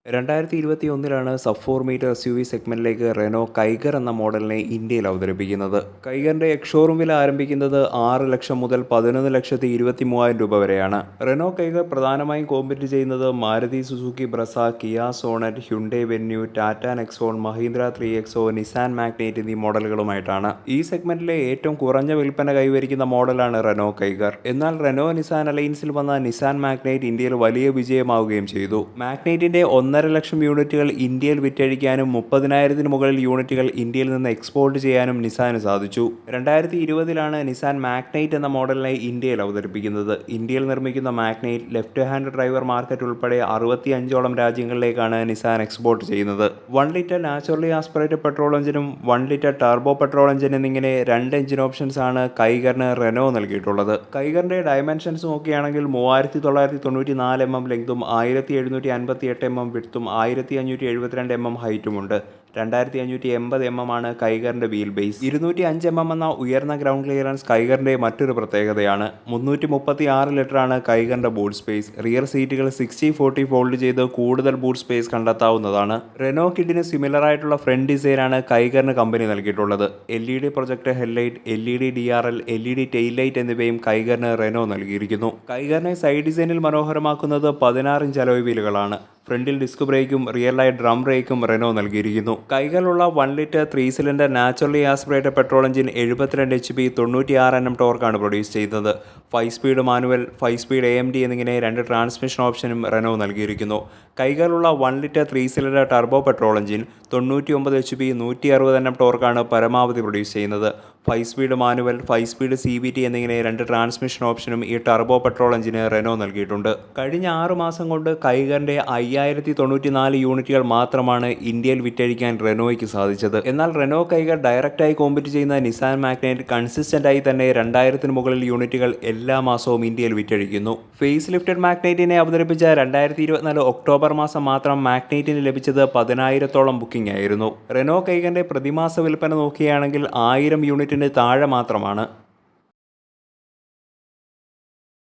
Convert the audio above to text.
2021 sub 4 metre എസ്.യു.വി സെഗ്മെന്റിലേക്ക് Renault Kiger എന്ന മോഡലിനെ ഇന്ത്യയിൽ അവതരിപ്പിക്കുന്നത്. കൈഗറിന്റെ എക്സ്-ഷോറൂം വില ആരംഭിക്കുന്നത് 6 ലക്ഷം മുതൽ 11,23,000 രൂപ വരെയാണ്. റെനോ കൈഗർ പ്രധാനമായും കോമ്പീറ്റ് ചെയ്യുന്നത് Maruti Suzuki Brezza, Kia Sonet, Hyundai Venue, Tata Nexon, Mahindra 3XO, Nissan Magnite എന്നീ മോഡലുകളുമായിട്ടാണ്. ഈ സെഗ്മെന്റിലെ ഏറ്റവും കുറഞ്ഞ വിൽപ്പന കൈവരിക്കുന്ന മോഡലാണ് റെനോ കൈഗർ. എന്നാൽ റെനോ നിസാൻ അലയൻസിൽ വന്ന നിസാൻ മാഗ്നൈറ്റ് ഇന്ത്യയിൽ വലിയ വിജയമാവുകയും ചെയ്തു. മാഗ്നൈറ്റിന്റെ 1.5 ലക്ഷം യൂണിറ്റുകൾ ഇന്ത്യയിൽ വിറ്റഴിക്കാനും 30,000-ന് മുകളിൽ യൂണിറ്റുകൾ ഇന്ത്യയിൽ നിന്ന് എക്സ്പോർട്ട് ചെയ്യാനും നിസാന് സാധിച്ചു. 2020-ലാണ് നിസാൻ മാഗ്നൈറ്റ് എന്ന മോഡലിനെ ഇന്ത്യയിൽ അവതരിപ്പിക്കുന്നത്. ഇന്ത്യയിൽ നിർമ്മിക്കുന്ന Magnite left hand driver market ഉൾപ്പെടെ 65ഓളം രാജ്യങ്ങളിലേക്കാണ് നിസാൻ എക്സ്പോർട്ട് ചെയ്യുന്നത്. 1 ലിറ്റർ നാച്ചുറലി ആസ്പിറേറ്റഡ് പെട്രോൾ എഞ്ചിനും 1 ലിറ്റർ ടർബോ പെട്രോൾ എഞ്ചിൻ എന്നിങ്ങനെ 2 എഞ്ചിൻ ഓപ്ഷൻസ് ആണ് കൈഗറിന് റെനോ നൽകിയിട്ടുള്ളത്. കൈഗറിന്റെ ഡയമെൻഷൻസ് നോക്കുകയാണെങ്കിൽ 3994 mm ലെങ്തും 1758 mm വിഡ്ത്തും 1572 mm ഹൈറ്റുമുണ്ട്. 2580 mm ആണ് കൈഗറിന്റെ വീൽ ബേസ്. 205 mm എന്ന ഉയർന്ന ഗ്രൗണ്ട് ക്ലിയറൻസ് കൈഗറിന്റെ മറ്റൊരു പ്രത്യേകതയാണ്. 336 ലിറ്ററാണ് കൈഗറിന്റെ ബൂട്ട് സ്പേസ്. റിയർ സീറ്റുകൾ 60/40 ഫോൾഡ് ചെയ്ത് കൂടുതൽ ബൂട്ട് സ്പേസ് കണ്ടെത്താവുന്നതാണ്. റെനോ കിഡിന് സിമിലർ ആയിട്ടുള്ള ഫ്രണ്ട് ഡിസൈനാണ് കൈഗറിന് കമ്പനി നൽകിയിട്ടുള്ളത്. LED projector headlight, LED DRL, LED tail light എന്നിവയും കൈഗറിന് റെനോ നൽകിയിരിക്കുന്നു. കൈഗറിനെ സൈഡ് ഡിസൈനിൽ മനോഹരമാക്കുന്നത് 16 ഇഞ്ച് അലോയ് വീലുകളാണ്. ഫ്രണ്ടിൽ ഡിസ്ക് ബ്രേക്കും റിയറിലായി ഡ്രം ബ്രേക്കും റെനോ നൽകിയിരിക്കുന്നു. കൈകളിലുള്ള 1 litre 3 cylinder naturally aspirated petrol engine 72 HP 96 Nm ടോർക്കാണ് പ്രൊഡ്യൂസ് ചെയ്യുന്നത്. 5 സ്പീഡ് മാനുവൽ, 5 സ്പീഡ് AMD എന്നിങ്ങനെ 2 ട്രാൻസ്മിഷൻ ഓപ്ഷനും റെനോ നൽകിയിരിക്കുന്നു. കൈകളിലുള്ള 1 litre 3 cylinder turbo petrol engine 99 HP 160 Nm ടോർക്കാണ് പരമാവധി പ്രൊഡ്യൂസ് ചെയ്യുന്നത്. 5 സ്പീഡ് മാനുവൽ, 5 സ്പീഡ് CVT എന്നിങ്ങനെ 2 ട്രാൻസ്മിഷൻ ഓപ്ഷനും ഈ ടർബോ പെട്രോൾ എഞ്ചിന് റെനോ നൽകിയിട്ടുണ്ട്. കഴിഞ്ഞ 6 മാസം കൊണ്ട് കൈഗറിന്റെ 5094 യൂണിറ്റുകൾ മാത്രമാണ് ഇന്ത്യയിൽ വിറ്റഴിക്കാൻ റെനോയ്ക്ക് സാധിച്ചത്. എന്നാൽ റെനോ കൈഗർ ഡയറക്റ്റായി കോമ്പീറ്റ് ചെയ്യുന്ന നിസാൻ മാഗ്നൈറ്റ് കൺസിസ്റ്റന്റ് ആയി തന്നെ 2000-ന് മുകളിൽ യൂണിറ്റുകൾ എല്ലാ മാസവും ഇന്ത്യയിൽ വിറ്റഴിക്കുന്നു. ഫേസ് ലിഫ്റ്റഡ് മാഗ്നൈറ്റിനെ അവതരിപ്പിച്ച 2024 ഒക്ടോബർ മാസം മാത്രം മാഗ്നൈറ്റിന് ലഭിച്ചത് 10,000-ഓളം ബുക്കിംഗ് ആയിരുന്നു. റെനോ കൈഗറിന്റെ പ്രതിമാസ വിൽപ്പന നോക്കുകയാണെങ്കിൽ 1000 യൂണിറ്റിന് താഴെ മാത്രമാണ്.